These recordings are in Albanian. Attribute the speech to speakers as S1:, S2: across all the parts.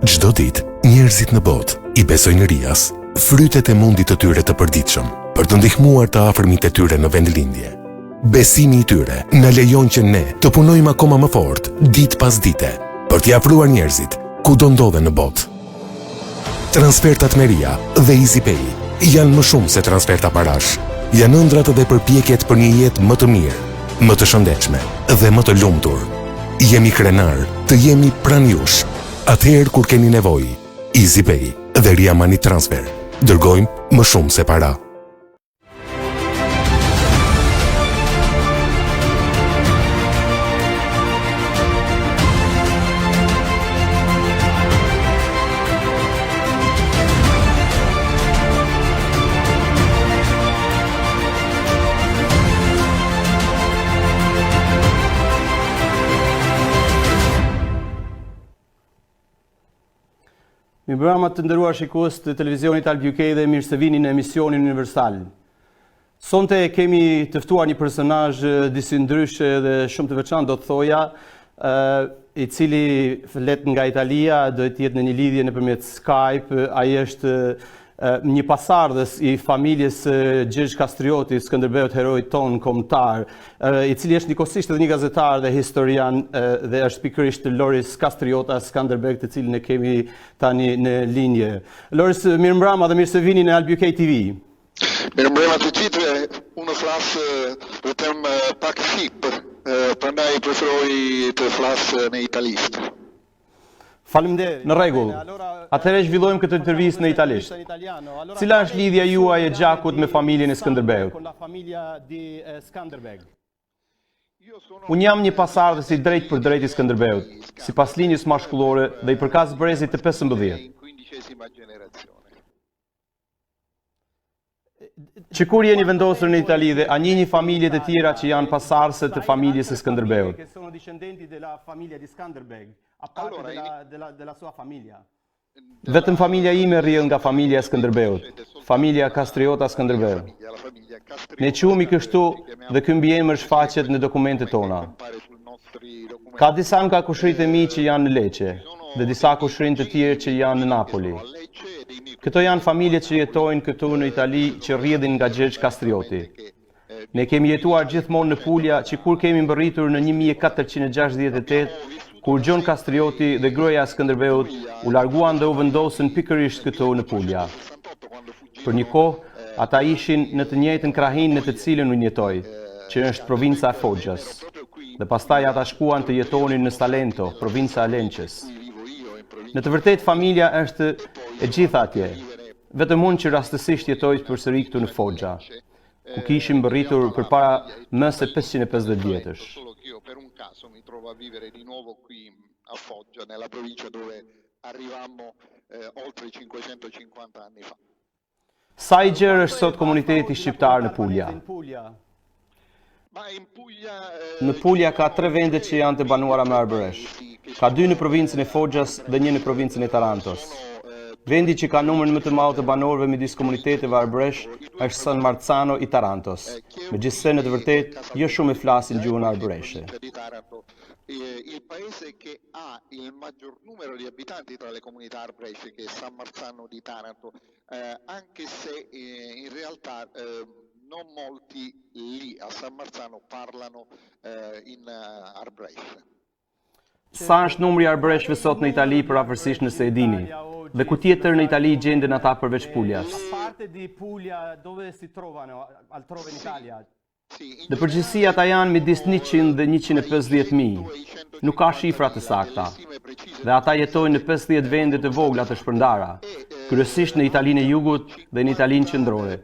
S1: Çdo ditë, njerëzit në botë I besojnë rias, frytet e mundit të tyre të përditshëm, për të ndihmuar të afërmit e tyre në vendlindje. Besimi I tyre na lejon që ne të punojmë akoma më fort, ditë pas dite, për t'i afruar njerëzit kudo ndodhen në botë. Transfertat Meria dhe EasyPay janë më shumë se transferta parash. Janë ëndrat dhe përpjekjet për një jetë më të mirë, më të shëndetshme dhe më të lumtur. Jemi krenar të jemi pranë jush. Atëherë kur keni nevojë, EasyPay dhe Ria Money Transfer dërgojmë më shumë se para.
S2: Mirëmbrëma të nderuar shikues të televizionit Albë UK dhe mirë se vini në emisionin Universal. Sonte kemi të ftuar një personazh disi ndryshe dhe shumë të veçantë do të thoja, I cili flet nga Italia, do të jetë në një lidhje nëpërmjet Skype. Ai është një pasardhës I familjes Gjergj Kastrioti, Skënderbeut heroi ton kombëtar, I cili është njëkohësisht edhe një gazetar dhe historian dhe është pikërisht Loris Kastriota Skanderbeg, të cilin e kemi tani në linje. Loris, mirëmbrëma dhe mirë se vini në Albë UK TV.
S3: Mirëmbrëma të gjithëve, unë flas vetëm pak shqip, prandaj preferoj të flas në italisht.
S2: Faleminderit. Në rregull. Atëherë zhvillojmë këtë intervistë në italisht. Cila është lidhja juaj e gjakut me familjen e Skënderbeut? Unë jam një pasardhës I drejt për drejt I Skënderbeut, sipas linjës mashkullore dhe I përkas brezit të 15. Që kur jeni vendosur në Itali dhe a njihni familje të tjera që janë pasardhëse të familjes së Skënderbeut? Vetëm familja ime rrjedh nga familja e Skënderbeut, familja Kastriota Skënderbeu. Ne quhemi kështu dhe ky mbiemër shfaqet në dokumentet tona. Ka disa nga kushrit e mi që janë në Lecce dhe disa kushrin të tjerë që janë në Napoli. Këto janë familjet që jetojnë këtu në Itali që rrjedhin nga Gjergj Kastrioti. Ne kemi jetuar gjithmonë në Puglia që kur kemi mbërritur në 1468, kur Gjon Kastrioti dhe gruaja e Skënderbeut u larguan dhe u vendosën pikërisht këtu në Puglia. Për një kohë, ata ishin në të njëjtën krahinë në të cilën unë jetoj, që është provinca e Foggias. Dhe pastaj ata shkuan të jetonin në Salento, provinca e Lecces. Në të vërtetë familja është e gjitha atje. Vetëm unë që rastësisht jetoj përsëri këtu në Foggia, ku kishim mbërritur përpara më se 550 vjetësh.
S3: Per un caso mi trovo a vivere di nuovo qui a Foggia, nella provincia dove arrivammo oltre 550 anni fa.
S2: Sa I gjerë është sot komuniteti shqiptar në Puglia? Në Puglia ka 3 vende që janë të banuara me arbëresh. Ka 2 në provincën e Foggias dhe 1 në provincën e Tarantos. Vendi që ka numrin më të madh të banorëve midis komuniteteve arbëresh është San Marzano I Tarantos, megjithse në të vërtetë jo shumë e flasin gjuhën arbëreshe.
S3: Il paese che ha il maggior numero di abitanti tra le comunità arbresce, che è San Marzano di Taranto, anche se in realtà non molti lì a San Marzano parlano in arbresce.
S2: Sa është numri I arbëreshve sot në Itali përafërsisht nëse e dini? Dhe ku tjetër në Itali gjenden ata përveç Puglias? Në përgjithësi ata janë midis 100 dhe 150.000. Nuk ka shifra të sakta. Dhe ata jetojnë në 50 vende të vogla të shpërndara, kryesisht në Italinë e Jugut dhe në Italinë qendrore,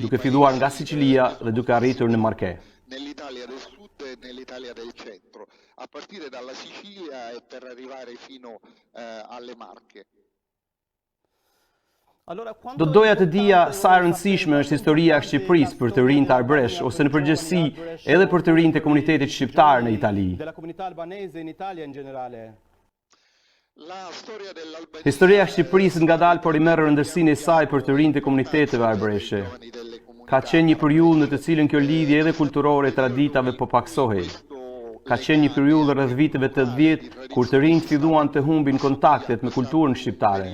S2: duke filluar nga Sicilia dhe duke arritur në Marche.
S3: Nell'Italia del Sud e nell'Italia del Centro, a partire dalla Sicilia e per arrivare fino alle Marche.
S2: Do doja të dija sa e rëndësishme është historia e Shqipërisë për të rinjtë arbëresh ose në përgjithësi edhe për të rinjtë e komunitetit shqiptar në Itali. Historia e Shqipërisë ngadalë por I merr rëndësinë e saj për të rinjtë e komuniteteve arbëreshe. Ka qenë një periudhë në të cilën kjo lidhje edhe kulturore e traditave po paksohej. ka qenë një periudhë rreth viteve 80 kur të rinjt filluan të humbin kontaktet me kulturën shqiptare,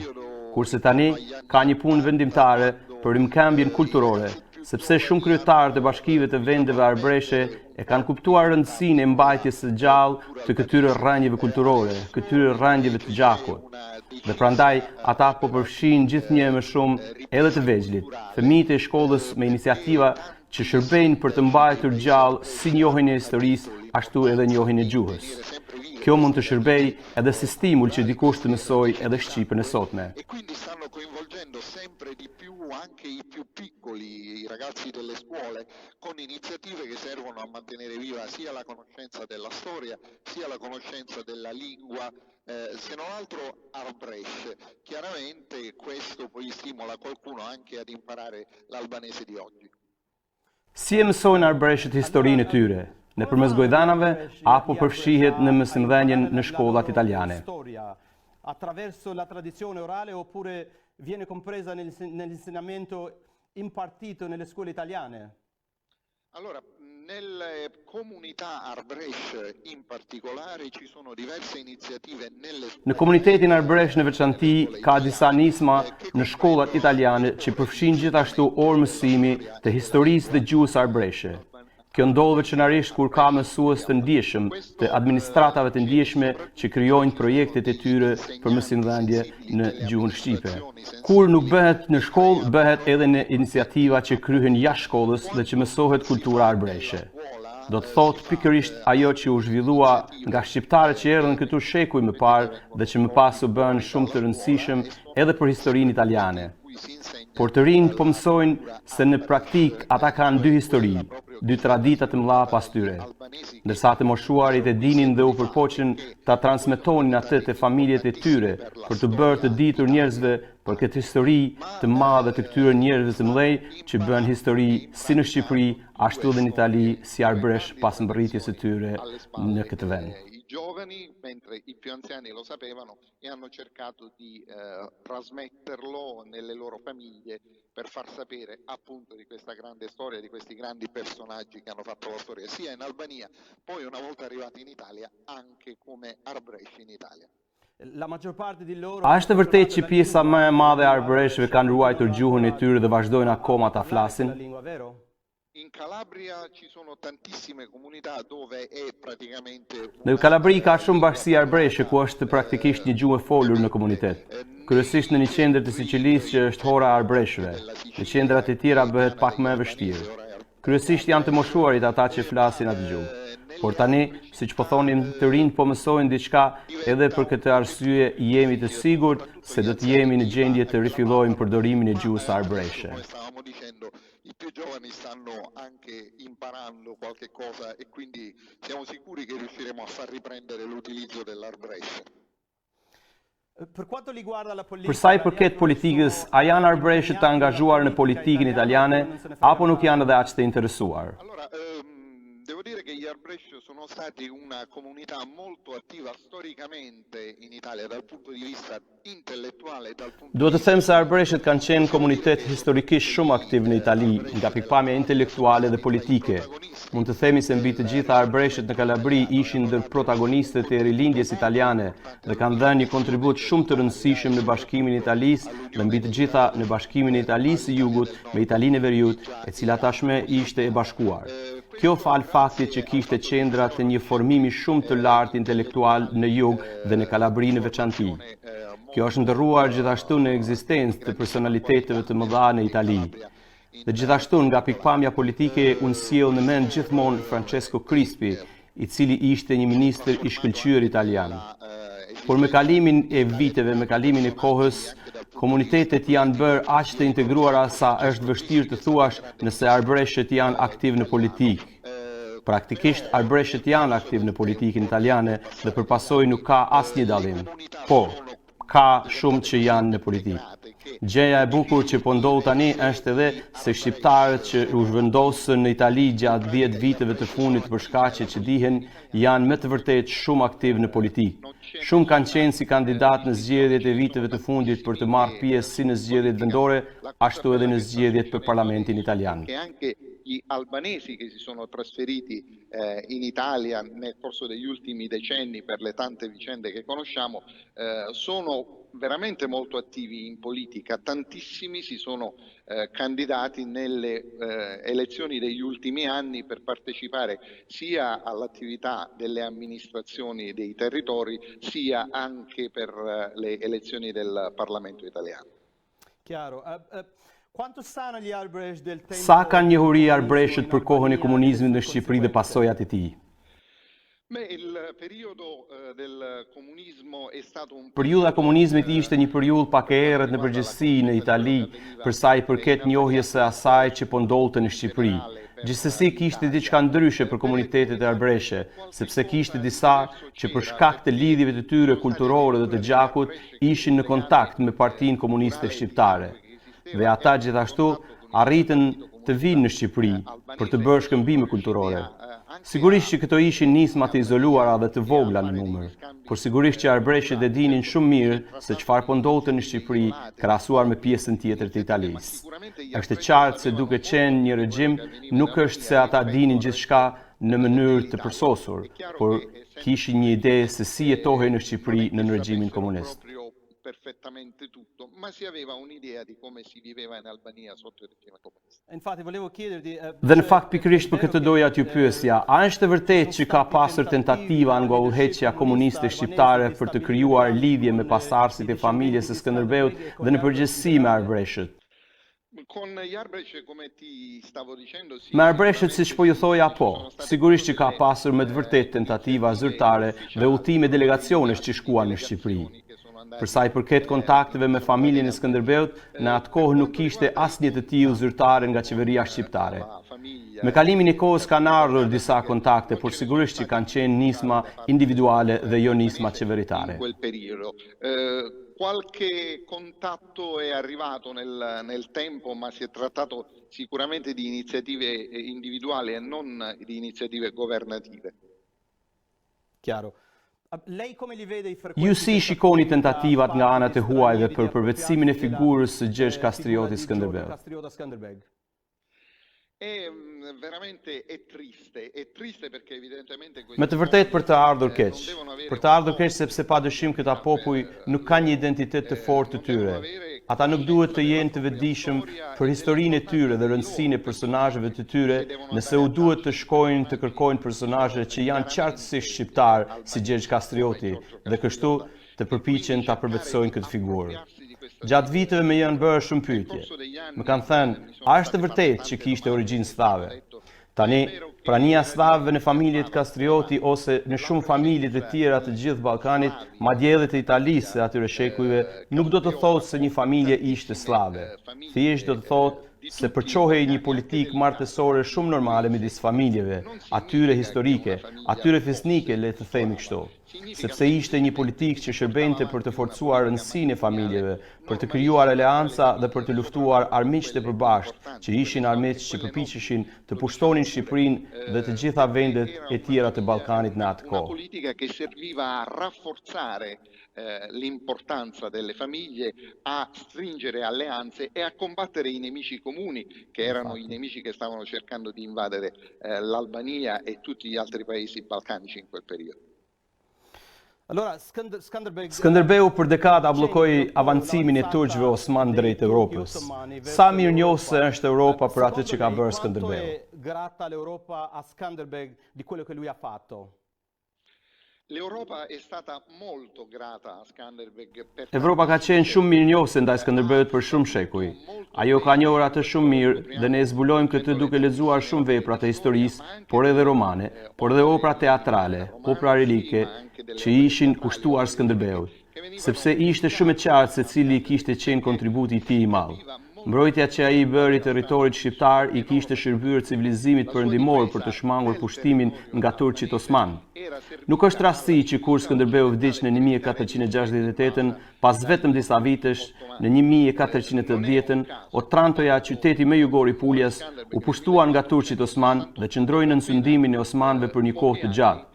S2: kurse tani ka një punë vendimtare për rimkambjen kulturore, sepse shumë kryetarë të bashkive të vendeve arbëreshe e kanë kuptuar rëndësinë e mbajtjes së gjallë të këtyre rrënjeve kulturore, këtyre rrënjeve të gjakut. Dhe prandaj ata po përfshin gjithnjë më shumë edhe të vegjëlit, fëmijët e shkollës me iniciativa që shërbejnë për të mbajtur gjallë si njohjen e historisë, ashtu edhe njohjen e gjuhës. Kjo mund të shërbej edhe si stimul që dikush të mësoj edhe shqipën e sotme.
S3: E quindi stanno coinvolgendo sempre di più anche i più piccoli, i ragazzi delle scuole, con iniziative che servono a mantenere viva sia la conoscenza della storia, sia la conoscenza della lingua, se non altro Arbresh. Chiaramente questo poi stimola qualcuno anche ad imparare l'albanese di oggi.
S2: Si e mësojnë arbreshët historinë e tyre? Nëpërmes gojdanave apo përfshihet në mësimdhënien në shkollat italiane?
S4: Attraverso la tradizione orale oppure viene compresa nell'insegnamento impartito nelle scuole italiane?
S3: Allora, nelle comunità Arbresh in particolare ci sono diverse iniziative nelle scuole.
S2: Në komunitetin arbresh në veçanti ka disa nisma në shkollat italiane që përfshin gjithashtu orë mësimi të historisë dhe gjuhës arbreshe. Kjo ndodh veçanërisht kur ka mësues të ndjeshëm të administratave të ndjeshme që krijojnë projektet e tyre për mësimdhënie në gjuhën shqipe. Kur nuk bëhet në shkollë, bëhet edhe në iniciativa që kryhen jashtë shkollës dhe që mësohet kultura arbreshe. Do të thotë pikërisht ajo që u zhvillua nga shqiptarët që erdhën këtu shekuj më parë dhe që më pas u bën shumë të rëndësishëm edhe për historinë italiane. Por të rinjt po mësojnë se në praktik ata kanë dy histori, dy tradita të mëdha pas tyre, ndërsa të moshuarit e dinin dhe u përpoqen ta transmetonin atë te familjet e tyre për të bërë të ditur njerëzve për këtë histori të madhe të këtyre njerëzve të mëdhej që bën histori si në Shqipëri, ashtu dhe në Itali si arbresh pas mbërritjes së tyre në këtë vend.
S3: Giovani, mentre i più anziani lo sapevano e hanno cercato di trasmetterlo nelle loro famiglie per far sapere appunto di questa grande storia, di questi grandi personaggi che hanno fatto la storia sia in Albania, poi una volta arrivati in Italia anche come Arbresh in Italia.
S4: La maggior parte di loro
S2: A është vërtet që pjesa më e madhe e arbreshëve kanë ruajtur gjuhën e tyre dhe vazhdojnë akoma ta flasin?
S4: la lingua, vero?
S3: In Calabria ci sono tantissime comunità dove è praticamente
S2: Në Kalabri ka shumë bashkësi arbreshe ku është praktikisht një gjuhë e folur në komunitet. Kryesisht në një qendër të Siqilisë që është hora e arbreshëve. Në qendrat e tjera bëhet pak më e vështirë. Kryesisht janë të moshuarit ata që flasin atë gjuhë. Por tani, siç po thonim, të rinjt po mësojnë diçka edhe për këtë arsye jemi të sigurt se do të jemi në gjendje të rifillojmë përdorimin e gjuhës arbreshe.
S3: stavamo dicendo, i più giovani stanno anche imparando qualche cosa e quindi siamo sicuri che riusciremo a far riprendere l'utilizzo dell'Arbresh.
S4: Per quanto riguarda la politica,
S2: Për sa i përket politikës, a janë arbreshët të angazhuar në politikën italiane apo nuk janë edhe aq të interesuar?
S3: Allora, devo dire che gli Arbresh sono stati una comunità molto attiva storicamente in Italia dal punto di vista intellettuale e dal punto
S2: Duhet të them se arbreshët kanë qenë komunitet historikisht shumë aktiv në Itali, nga pikpamja intelektuale dhe politike. Mund të themi se mbi të gjitha arbreshët në Kalabri ishin ndër protagonistët e rilindjes italiane dhe kanë dhënë një kontribut shumë të rëndësishëm në bashkimin e Italisë dhe mbi të gjitha në bashkimin e Italisë së Jugut me Italinë e Veriut, e cila tashmë ishte e bashkuar. Kjo fal faktit që kishte qendra të një formimi shumë të lartë intelektual në Jug dhe në Kalabri në veçanti. Kjo është ndërruar gjithashtu në ekzistencë të personaliteteve të mëdha në Itali. Dhe gjithashtu nga pikpamja politike unë sjell në mend gjithmonë Francesco Crispi, i cili ishte një ministër i shkëlqyer italian. Por me kalimin e viteve, me kalimin e kohës, komunitetet janë bërë aq të integruara sa është vështirë të thuash nëse arbreshët janë aktiv në politikë. Praktikisht arbreshët janë aktiv në politikën italiane dhe përpasoj nuk ka asnjë dallim. Po, ka shumë që janë në politikë. Gjëja e bukur që po ndodh tani është edhe se shqiptarët që u zhvendosën në Itali gjatë 10 viteve të fundit për shkaqe që dihen janë me të vërtetë shumë aktiv në politikë. Shumë kanë qenë si kandidat në zgjedhjet e viteve të fundit për të marrë pjesë si në zgjedhjet vendore, ashtu edhe në zgjedhjet për Parlamentin italian.
S3: Gli albanesi che si sono trasferiti in Italia nel corso degli ultimi decenni per le tante vicende che conosciamo sono veramente molto attivi in politica, tantissimi si sono candidati nelle elezioni degli ultimi anni per partecipare sia all'attività delle amministrazioni dei territori sia anche per le elezioni del Parlamento italiano.
S4: Chiaro. Quanto sanno gli Albrecht del tempo?
S2: Sa kanë njohuri Arbreshtët për kohën e komunizmit në Shqipëri dhe pasojat e tij?
S3: Il periodo del comunismo è stato un
S2: Periudha e komunizmit ishte një periudhë pak e errët në përgjithësi në Itali, për sa i përket njohjes së asaj që po ndodhte në Shqipëri. Gjithsesi kishte diçka ndryshe për komunitetet e Arbreshe, sepse kishte disa që për shkak të lidhjeve të tyre kulturore dhe të gjakut ishin në kontakt me Partinë Komuniste Shqiptare. Dhe ata gjithashtu arritën të vinë në Shqipëri për të bërë shkëmbime kulturore. Sigurisht që këto ishin nisma të izoluara dhe të vogla në numër, por sigurisht që Arbreshtët e dinin shumë mirë se çfarë po ndodhte në Shqipëri krahasuar me pjesën tjetër të Italisë. Është qartë se duke qenë një regjim, nuk është se ata dinin gjithçka në mënyrë të përsosur, por kishin një ide se si jetohej në Shqipëri në regjimin komunist.
S3: Perfettamente tutto, ma si aveva un'idea di come si viveva in Albania sotto il regime comunista.
S4: Infatti volevo chiederti
S2: Dhe në fakt pikërisht për këtë doja t'ju pyesja, a është e vërtetë që ka pasur tentativa nga udhëheqja komuniste shqiptare për të krijuar lidhje me pasardhësit e familjes së Skënderbeut dhe në përgjithësi me Arbreshtët?
S3: Con gli Arbresht, come ti stavo dicendo,
S2: Me Arbreshtët, siç po ju thoja, po, sigurisht që ka pasur me të vërtetë tentativa zyrtare dhe udhëtime delegacionesh që shkuan në Shqipëri. Për sa i përket kontakteve me familjen e Skënderbeut, në atë kohë nuk kishte asnjë të tillë zyrtare nga qeveria shqiptare. Me kalimin e kohës kanë ardhur disa kontakte, por sigurisht që kanë qenë nisma individuale dhe jo nisma qeveritare.
S3: Qualche contatto è arrivato nel tempo, ma si è trattato sicuramente di iniziative individuali e non di iniziative governative.
S4: Chiaro. Lei come li vede i
S2: Ju
S4: frequenti
S2: si shikoni tentativat nga anët e huajve për përvetësimin e figurës së Gjergj Kastrioti Skënderbeu?
S3: È veramente triste perché evidentemente
S2: Me të vërtetë për të ardhur keq. Për të ardhur keq sepse padyshim këta popull nuk kanë një identitet të fortë të tyre. Ata nuk duhet të jenë të vetëdijshëm për historinë e tyre dhe rëndësinë e personazheve të tyre, nëse u duhet të shkojnë të kërkojnë personazhe që janë qartësisht shqiptar si Gjergj Kastrioti dhe kështu të përpiqen ta përvetësojnë këtë figurë. Gjatë viteve më janë bërë shumë pyetje. Më kanë thënë, a është e vërtetë që kishte origjinë slave? Tani, prania slavëve në familjet Kastrioti ose në shumë familje të tjera të gjithë Ballkanit, madje edhe të Italisë së atyre shekujve, nuk do të thotë se një familje ishte slave. Thjesht do të thotë se përçohej një politikë martësore shumë normale midis familjeve, atyre historike, atyre fisnike, le të themi kështu. Sepse ishte një politikë që shërbente për të forcuar rëndësinë e familjeve, për të krijuar aleanca dhe për të luftuar armiqtë e përbashkët, që ishin armiq që përpiqeshin të pushtonin Shqipërinë dhe të gjitha vendet e tjera të Ballkanit në atë
S3: una
S2: kohë.
S3: politica che serviva a rafforzare l'importanza delle famiglie, a stringere alleanze e a combattere i nemici comuni, che erano i nemici che stavano cercando di invadere l'Albania e tutti gli altri paesi balcanici in quel periodo.
S4: Allora, Skanderbeg
S2: Skënderbeu për dekada bllokoi avancimin e turqëve osman drejt Europës. Sa mirënjohëse është Europa për atë që ka bërë
S4: Quanto
S2: Skënderbeu?
S4: è grata l'Europa a Skanderbeg di quello che lui ha fatto?
S3: L'Europa è stata molto grata a Skanderbeg per
S2: Evropa ka qenë shumë mirënjohëse ndaj Skënderbeut për shumë shekuj. Ajo ka njohur atë shumë mirë dhe ne zbulojmë këtë duke lexuar shumë vepra të historisë, por edhe romane, por edhe opera teatrale, opera relike që ishin kushtuar Skënderbeut, sepse ishte shumë e qartë se cili kishte qenë kontributi i tij i madh. Mbrojtja që ai i bëri territorit shqiptar i kishte shërbyer civilizimit perëndimor për të shmangur pushtimin nga turqit osman. Nuk është rasti që kur Skënderbeu vdiq në 1468, pas vetëm disa vitesh, në 1480, Otrantoja, qyteti më jugor i Puljas, u pushtuan nga turqit osman dhe qëndroi në sundimin e osmanëve për një kohë të gjatë.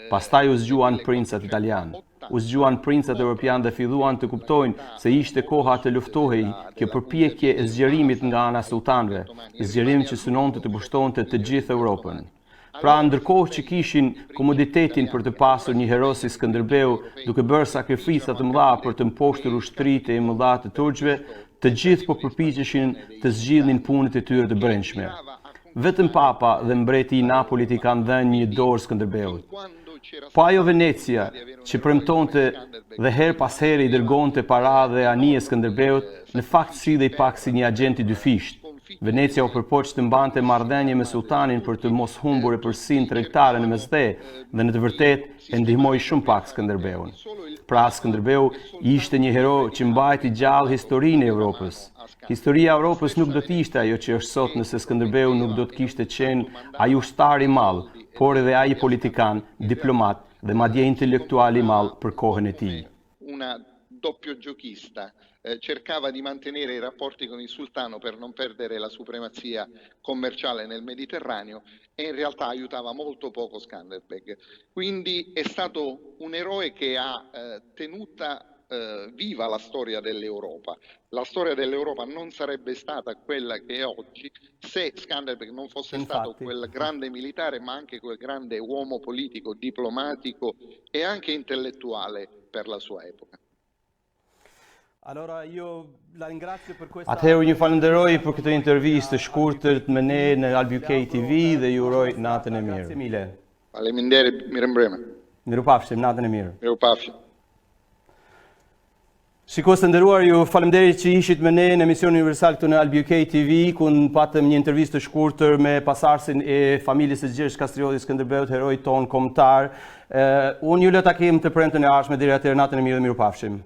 S2: Pastaj u zgjuan princat italian. U zgjuan princat europian dhe filluan të kuptojnë se ishte koha të luftohej kjo përpjekje e zgjerimit nga ana sultanëve, zgjerim që synonte të pushtonte të gjithë Europën. Pra, ndërkohë që kishin komoditetin për të pasur një hero si Skënderbeu, duke bërë sakrifisa të mëdha për të mposhtur ushtritë e mëdha të turqëve, të gjithë po përpiqeshin të zgjidhin punët e tyre të brendshme. Vetëm Papa dhe mbreti i Napolit i kanë dhënë një dorë Skënderbeut. Po ajo Venecia, që premtonte dhe her pas here i dërgonte para dhe anije Skënderbeut, në fakt silej pak si një agent i dyfisht. Venecia u përpoq të mbante marrëdhënie me sultanin për të mos humbur përsinë tregtare në mesdhe dhe në të vërtetë e ndihmoi shumë pak Skënderbeun. Pra, Skënderbeu ishte një hero që mbajti gjallë historinë e Evropës. Historia e Evropës nuk do të ishte ajo që është sot nëse Skënderbeu nuk do të kishte qenë ai ushtar i madh, por edhe ai politikan, diplomat dhe madje intellettual i madh për kohën e tij.
S3: Una doppio giochista, cercava di mantenere i rapporti con il sultano per non perdere la supremazia commerciale nel Mediterraneo e in realtà aiutava molto poco Skanderbeg. Quindi è stato un eroe che ha tenuta viva la storia dell'Europa. La storia dell'Europa non sarebbe stata quella che è oggi se Skanderbeg non fosse stato quel grande militare, ma anche quel grande uomo politico, diplomatico e anche intellettuale per la sua epoca.
S2: Atëherë ju falenderoj për këtë intervistë të shkurtër me ne në Albi TV dhe ju uroj natën e mirë.
S3: Faleminderit, mirëmbrëma.
S2: Mirupafshim, natën e mirë.
S3: Mirupafshim.
S2: Shikues të nderuar, ju faleminderit që ishit me ne në emisionin universal këtu në Albi TV, ku patëm një intervistë të shkurtër me pasardhësin e familjes së Gjergj Kastriotit Skënderbeut, heroi ton kombëtar. Unë ju lë takim të premten e ardhshme, deri atëherë natën e mirë dhe mirupafshim.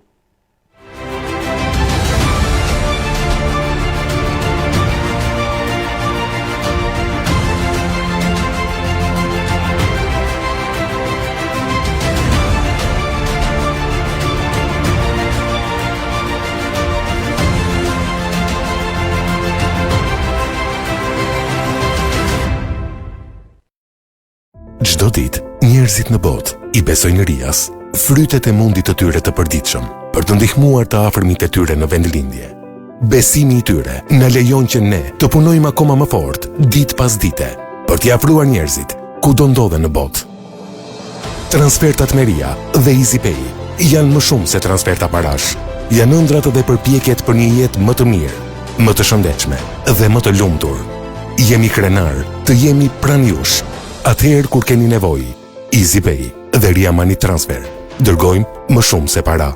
S1: Çdo ditë, njerëzit në botë i besojnë rias, frytet e mundit të tyre të përditshëm, për të ndihmuar të afërmit e tyre në vendlindje. Besimi i tyre na lejon që ne të punojmë akoma më fort, ditë pas dite, për t'i afruar njerëzit kudo ndodhen në botë. Transfertat Meria dhe EasyPay janë më shumë se transferta parash. Janë ëndrat dhe përpjekjet për një jetë më të mirë, më të shëndetshme dhe më të lumtur. Jemi krenar të jemi pranë jush. Atëherë kur keni nevojë, EasyPay dhe Ria Money Transfer dërgojmë më shumë se para.